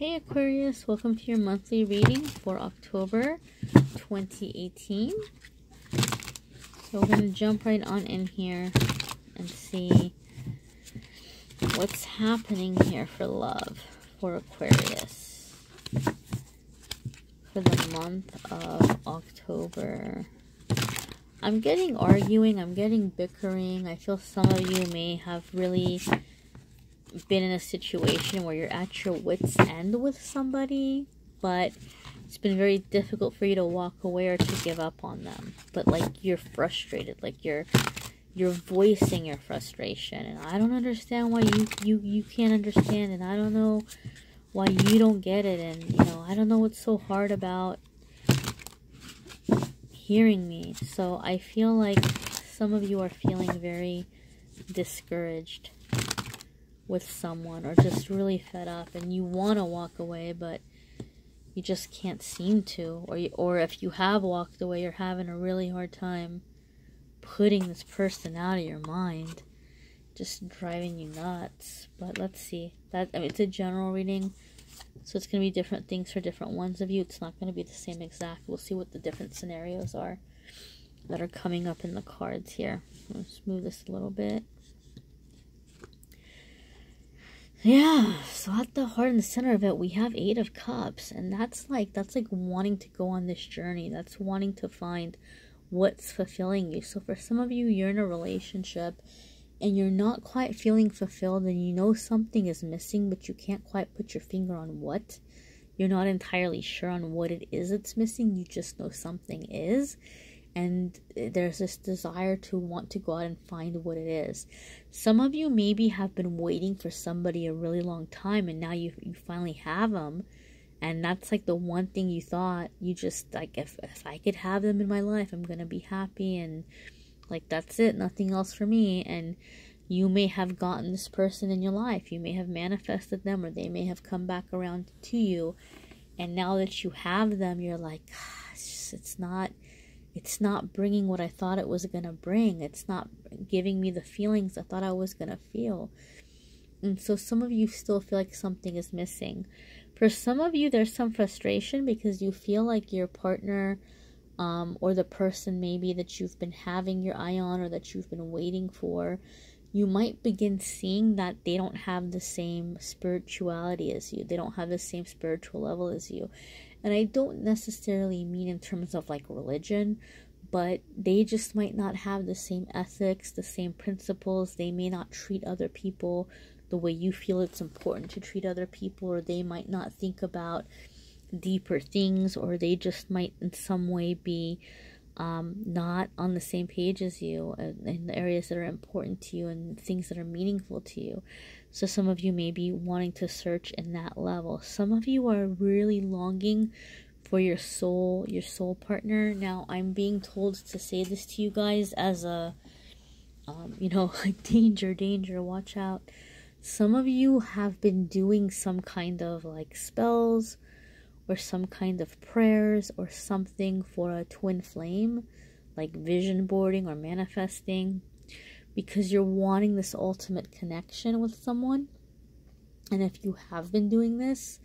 Hey Aquarius, welcome to your monthly reading for October 2018. So we're going to jump right on in here and see what's happening here for love for Aquarius for the month of October. I'm getting arguing, I'm getting bickering. I feel some of you may have really been in a situation where you're at your wit's end with somebody, but it's been very difficult for you to walk away or to give up on them. But like you're frustrated, like you're voicing your frustration, and I don't understand why you can't understand, and I don't know why you don't get it, and you know, I don't know what's so hard about hearing me. So I feel like some of you are feeling very discouraged with someone, or just really fed up, and you want to walk away, but you just can't seem to, or if you have walked away, you're having a really hard time putting this person out of your mind, just driving you nuts. But let's see, that I mean, it's a general reading, so it's going to be different things for different ones of you. It's not going to be the same exact. We'll see what the different scenarios are that are coming up in the cards here. Let's move this a little bit. Yeah, so at the heart and the center of it, we have 8 of Cups, and that's like wanting to go on this journey. That's wanting to find what's fulfilling you. So for some of you, you're in a relationship and you're not quite feeling fulfilled, and you know something is missing, but you can't quite put your finger on what. You're not entirely sure on what it is that's missing. You just know something is. And there's this desire to want to go out and find what it is. Some of you maybe have been waiting for somebody a really long time, and now you finally have them. And that's like the one thing you thought, you just like, if I could have them in my life, I'm going to be happy. And like, that's it, nothing else for me. And you may have gotten this person in your life. You may have manifested them, or they may have come back around to you. And now that you have them, you're like, gosh, it's not bringing what I thought it was going to bring. It's not giving me the feelings I thought I was going to feel. And so some of you still feel like something is missing. For some of you, there's some frustration because you feel like your partner or the person maybe that you've been having your eye on, or that you've been waiting for, you might begin seeing that they don't have the same spirituality as you. They don't have the same spiritual level as you. And I don't necessarily mean in terms of like religion, but they just might not have the same ethics, the same principles. They may not treat other people the way you feel it's important to treat other people, or they might not think about deeper things, or they just might in some way be not on the same page as you in the areas that are important to you and things that are meaningful to you. So some of you may be wanting to search in that level. Some of you are really longing for your soul partner. Now, I'm being told to say this to you guys as a, you know, like danger, watch out. Some of you have been doing some kind of like spells, or some kind of prayers, or something for a twin flame, like vision boarding or manifesting, because you're wanting this ultimate connection with someone. And if you have been doing this,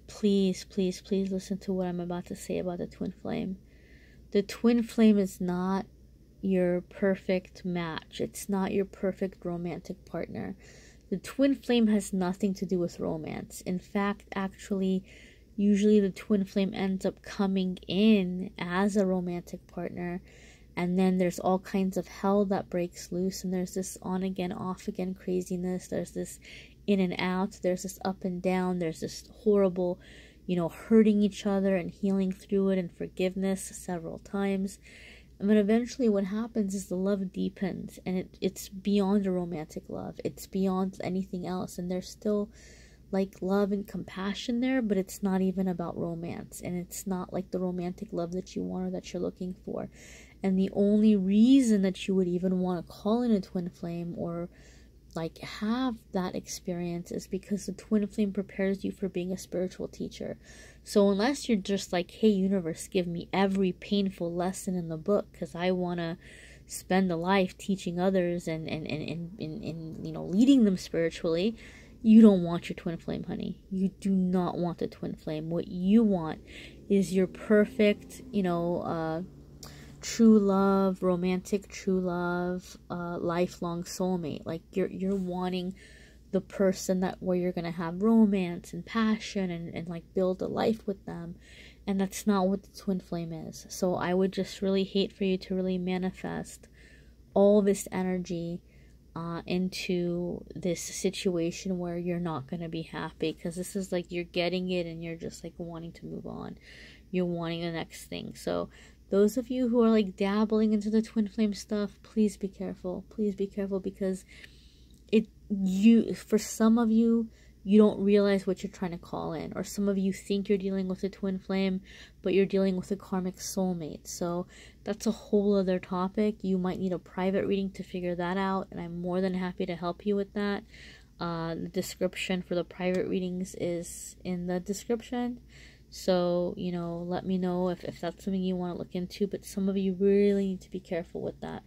please listen to what I'm about to say about the twin flame. The twin flame is not your perfect match. It's not your perfect romantic partner. The twin flame has nothing to do with romance. In fact, actually, usually the twin flame ends up coming in as a romantic partner, and then there's all kinds of hell that breaks loose, and there's this on again, off again craziness. There's this in and out. There's this up and down. There's this horrible, you know, hurting each other and healing through it, and forgiveness several times. And then eventually what happens is the love deepens, and it's beyond a romantic love. It's beyond anything else. And there's still like love and compassion there, but it's not even about romance. And it's not like the romantic love that you want or that you're looking for. And the only reason that you would even want to call in a twin flame or like have that experience is because the twin flame prepares you for being a spiritual teacher. So unless you're just like, hey universe, give me every painful lesson in the book because I want to spend a life teaching others and you know, leading them spiritually, You don't want your twin flame, honey. You do not want the twin flame. What you want is your perfect, true love, romantic true love, lifelong soulmate. Like you're wanting the person that where you're gonna have romance and passion and like build a life with them. And that's not what the twin flame is. So I would just really hate for you to really manifest all this energy into this situation where you're not going to be happy, because this is like you're getting it and you're just like wanting to move on. You're wanting the next thing. So those of you who are like dabbling into the twin flame stuff, please be careful. Please be careful, because for some of you, you don't realize what you're trying to call in. Or some of you think you're dealing with a twin flame, but you're dealing with a karmic soulmate. So that's a whole other topic. You might need a private reading to figure that out, and I'm more than happy to help you with that. The description for the private readings is in the description. So, let me know if that's something you want to look into. But some of you really need to be careful with that.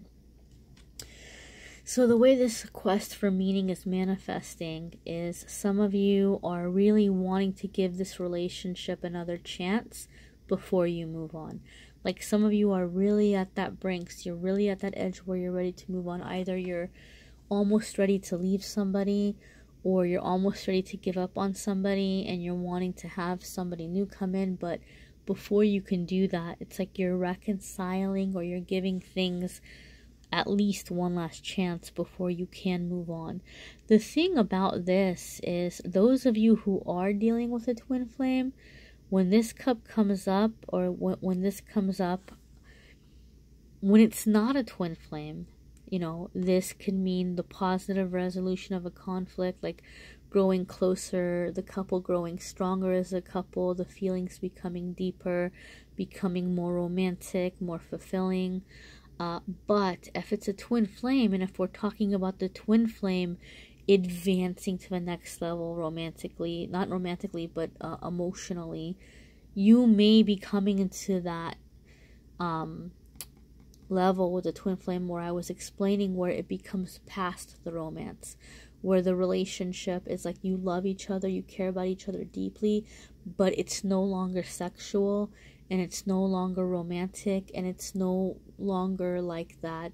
So the way this quest for meaning is manifesting is some of you are really wanting to give this relationship another chance before you move on. Like some of you are really at that brink. You're really at that edge where you're ready to move on. Either you're almost ready to leave somebody, or you're almost ready to give up on somebody and you're wanting to have somebody new come in. But before you can do that, it's like you're reconciling, or you're giving things at least one last chance before you can move on. The thing about this is, those of you who are dealing with a twin flame, when this cup comes up, or when this comes up, when it's not a twin flame, this can mean the positive resolution of a conflict, like growing closer, the couple growing stronger as a couple, the feelings becoming deeper, becoming more romantic, more fulfilling. But if it's a twin flame, and if we're talking about the twin flame advancing to the next level romantically, not romantically, but emotionally, you may be coming into that level with the twin flame where I was explaining, where it becomes past the romance, where the relationship is like you love each other, you care about each other deeply, but it's no longer sexual, and it's no longer romantic, and it's no longer like that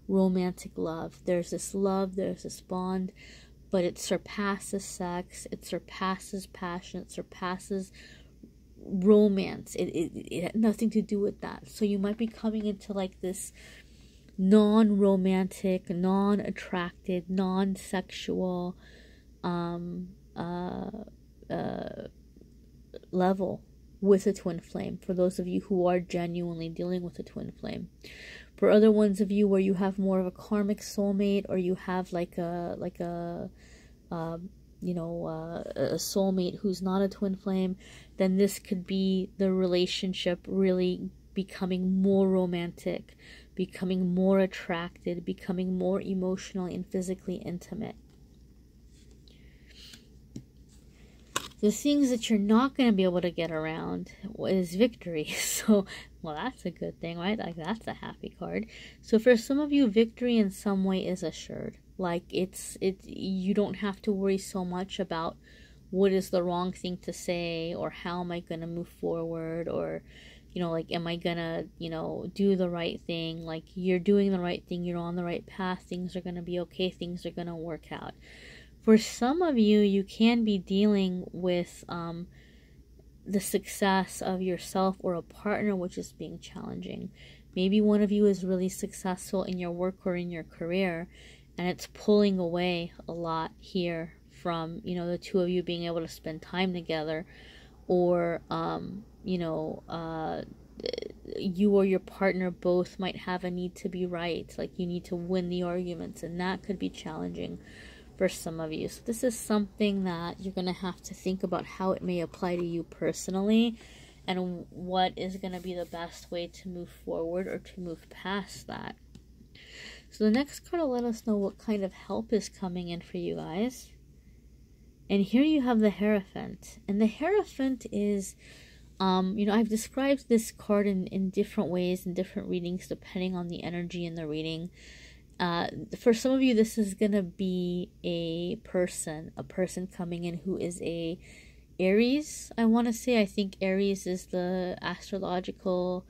romantic love. There's this love, there's this bond, but it surpasses sex, it surpasses passion, it surpasses romance. It had nothing to do with that. So you might be coming into like this non-romantic, non-attracted, non-sexual level with a twin flame, for those of you who are genuinely dealing with a twin flame. For other ones of you where you have more of a karmic soulmate, or you have like a soulmate who's not a twin flame, then this could be the relationship really becoming more romantic, becoming more attracted, becoming more emotionally and physically intimate. The things that you're not going to be able to get around is victory. So, well, that's a good thing, right? Like, that's a happy card. So for some of you, victory in some way is assured. Like, you don't have to worry so much about what is the wrong thing to say, or how am I going to move forward, or, like, am I going to, do the right thing? Like, you're doing the right thing, you're on the right path, things are going to be okay, things are going to work out. For some of you, you can be dealing with the success of yourself or a partner, which is being challenging. Maybe one of you is really successful in your work or in your career, and it's pulling away a lot here from, the two of you being able to spend time together, or, you or your partner both might have a need to be right. Like, you need to win the arguments, and that could be challenging for some of you. So this is something that you're going to have to think about how it may apply to you personally, and what is going to be the best way to move forward or to move past that. So the next card will let us know what kind of help is coming in for you guys. And here you have the Hierophant. And the Hierophant is, I've described this card in different ways, in different readings, depending on the energy in the reading. For some of you, this is gonna be a person coming in who is a Aries. I want to say, I think Aries is the astrological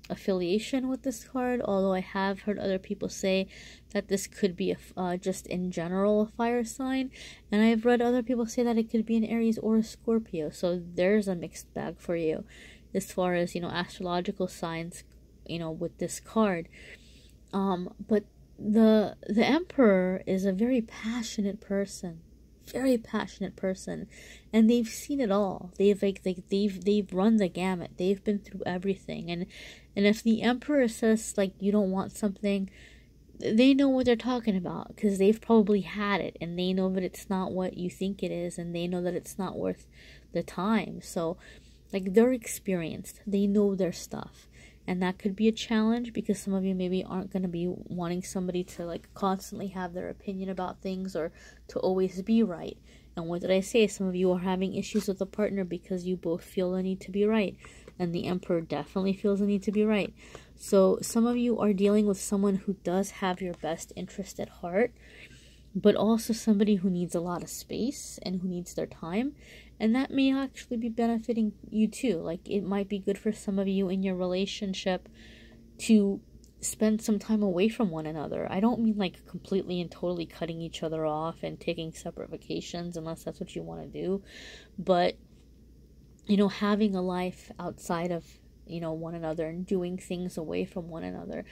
affiliation with this card, although I have heard other people say that this could be just in general a fire sign, and I've read other people say that it could be an Aries or a Scorpio. So there's a mixed bag for you as far as, you know, astrological signs, you know, with this card. But the Emperor is a very passionate person, and they've seen it all. They've run the gamut. They've been through everything. And if the Emperor says, like, you don't want something, they know what they're talking about, because they've probably had it, and they know that it's not what you think it is, and they know that it's not worth the time. So, like, they're experienced. They know their stuff. And that could be a challenge, because some of you maybe aren't going to be wanting somebody to, like, constantly have their opinion about things, or to always be right. And what did I say? Some of you are having issues with a partner because you both feel the need to be right. And the Emperor definitely feels the need to be right. So some of you are dealing with someone who does have your best interest at heart, but also somebody who needs a lot of space and who needs their time. And that may actually be benefiting you too. Like, it might be good for some of you in your relationship to spend some time away from one another. I don't mean like completely and totally cutting each other off and taking separate vacations, unless that's what you want to do. But, you know, having a life outside of, you know, one another, and doing things away from one another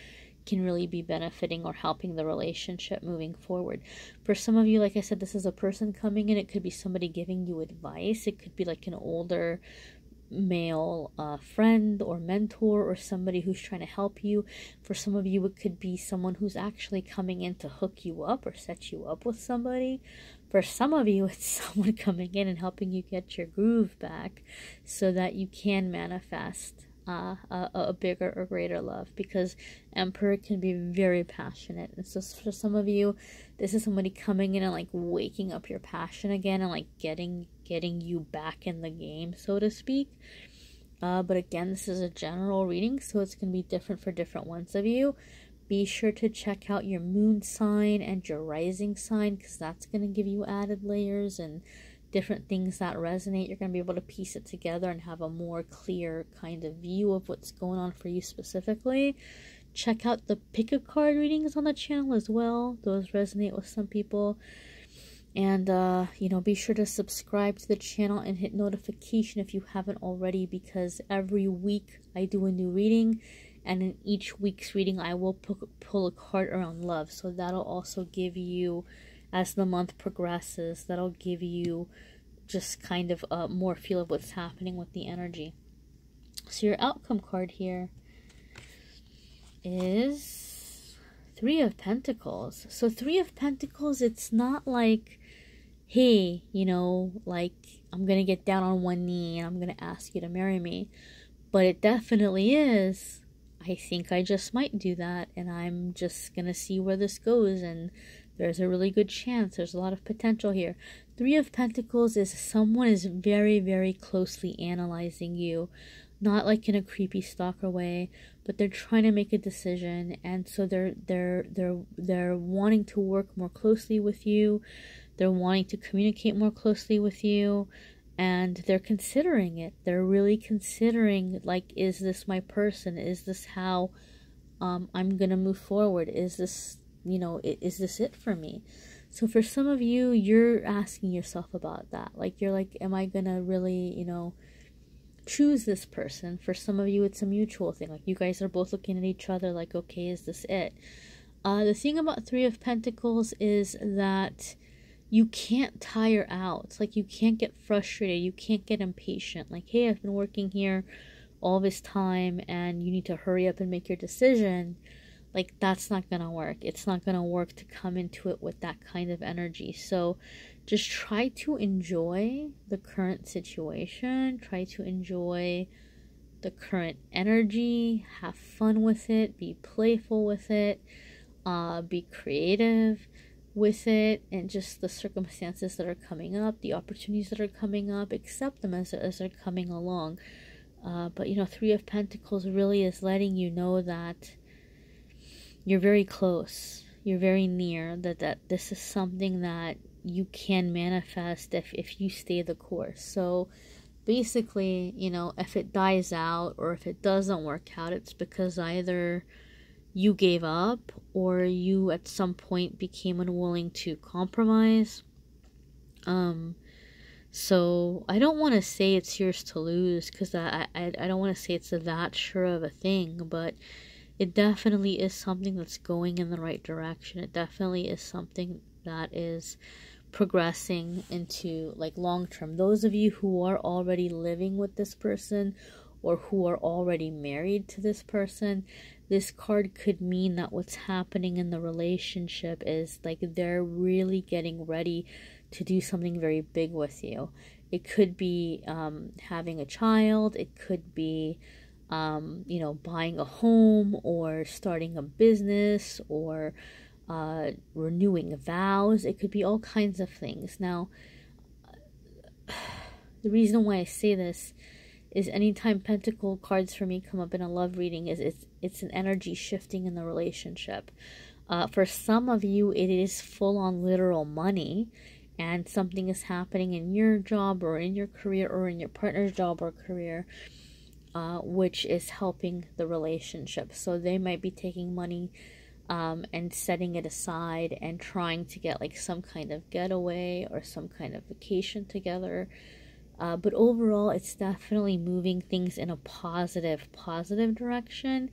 can really be benefiting or helping the relationship moving forward. For some of you, like I said, this is a person coming in. It could be somebody giving you advice. It could be like an older male friend or mentor, or somebody who's trying to help you. For some of you, it could be someone who's actually coming in to hook you up or set you up with somebody. For some of you, it's someone coming in and helping you get your groove back so that you can manifest a bigger or greater love, because Emperor can be very passionate. And so for some of you, this is somebody coming in and like waking up your passion again, and like getting you back in the game, so to speak. But again, this is a general reading, so it's going to be different for different ones of you. Be sure to check out your moon sign and your rising sign, because that's going to give you added layers and different things that resonate. You're going to be able to piece it together and have a more clear kind of view of what's going on for you specifically. Check out the pick a card readings on the channel as well. Those resonate with some people. And, you know, be sure to subscribe to the channel and hit notification if you haven't already, because every week I do a new reading. And in each week's reading, I will pull a card around love. So that'll also give you, as the month progresses, that'll give you just kind of a more feel of what's happening with the energy. So your outcome card here is Three of Pentacles. So Three of Pentacles, it's not like, hey, you know, like, I'm going to get down on one knee and I'm going to ask you to marry me. But it definitely is, I think I just might do that, and I'm just going to see where this goes, and there's a really good chance. There's a lot of potential here. Three of Pentacles is someone is very, very closely analyzing you. Not like in a creepy stalker way, but they're trying to make a decision, and so they're wanting to work more closely with you. They're wanting to communicate more closely with you, and they're considering it. They're really considering, like, is this my person? Is this how I'm gonna move forward? Is this, you know, is this it for me? So for some of you, you're asking yourself about that. Like, you're like, am I gonna really, you know, choose this person? For some of you, it's a mutual thing. Like, you guys are both looking at each other like, okay, is this it? The thing about Three of Pentacles is that you can't tire out. It's like you can't get frustrated. You can't get impatient. Like, hey, I've been working here all this time and you need to hurry up and make your decision. Like, that's not going to work. It's not going to work to come into it with that kind of energy. So just try to enjoy the current situation. Try to enjoy the current energy. Have fun with it. Be playful with it. Be creative with it, and just the circumstances that are coming up, the opportunities that are coming up, accept them as they're coming along. But, you know, Three of Pentacles really is letting you know that you're very close, you're very near, that this is something that you can manifest if you stay the course. So basically, you know, if it dies out or if it doesn't work out, it's because either you gave up or you at some point became unwilling to compromise. So I don't want to say it's yours to lose, because I don't want to say it's that sure of a thing, but it definitely is something that's going in the right direction. It definitely is something that is progressing into like long term. Those of you who are already living with this person or who are already married to this person, this card could mean that what's happening in the relationship is like they're really getting ready to do something very big with you. It could be having a child. It could be you know, buying a home or starting a business or renewing vows. It could be all kinds of things. Now, the reason why I say this is anytime pentacle cards for me come up in a love reading, it's an energy shifting in the relationship. For some of you, it is full on literal money, and something is happening in your job or in your career or in your partner's job or career, which is helping the relationship. So they might be taking money and setting it aside and trying to get like some kind of getaway or some kind of vacation together. But overall, it's definitely moving things in a positive direction.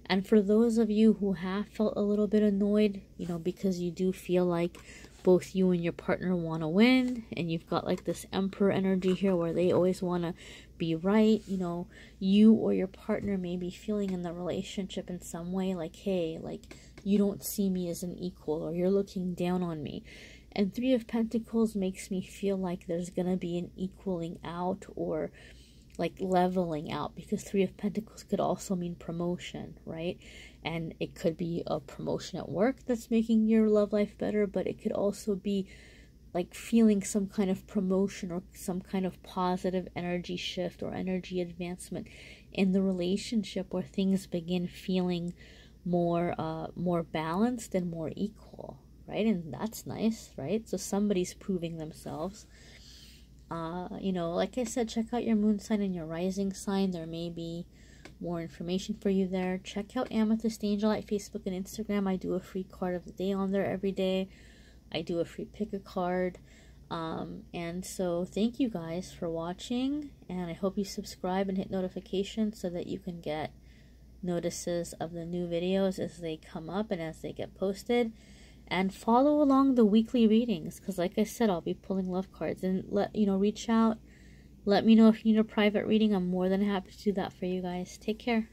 And for those of you who have felt a little bit annoyed, you know, because you do feel like both you and your partner want to win, and you've got like this emperor energy here where they always want to be right, you know, you or your partner may be feeling in the relationship in some way like, hey, like, you don't see me as an equal, or you're looking down on me. And Three of Pentacles makes me feel like there's gonna be an equaling out or like leveling out, because Three of Pentacles could also mean promotion, right? And it could be a promotion at work that's making your love life better, but it could also be like feeling some kind of promotion or some kind of positive energy shift or energy advancement in the relationship, where things begin feeling more balanced and more equal, right? And that's nice, right? So somebody's proving themselves. You know, like I said, check out your moon sign and your rising sign. There may be more information for you there. Check out AmethystAngelLight Facebook and Instagram. I do a free card of the day on there every day. I do a free pick a card. And so thank you guys for watching, and I hope you subscribe and hit notifications so that you can get notices of the new videos as they come up and as they get posted. And follow along the weekly readings, because like I said, I'll be pulling love cards. And reach out, let me know if you need a private reading. I'm more than happy to do that for you guys. Take care.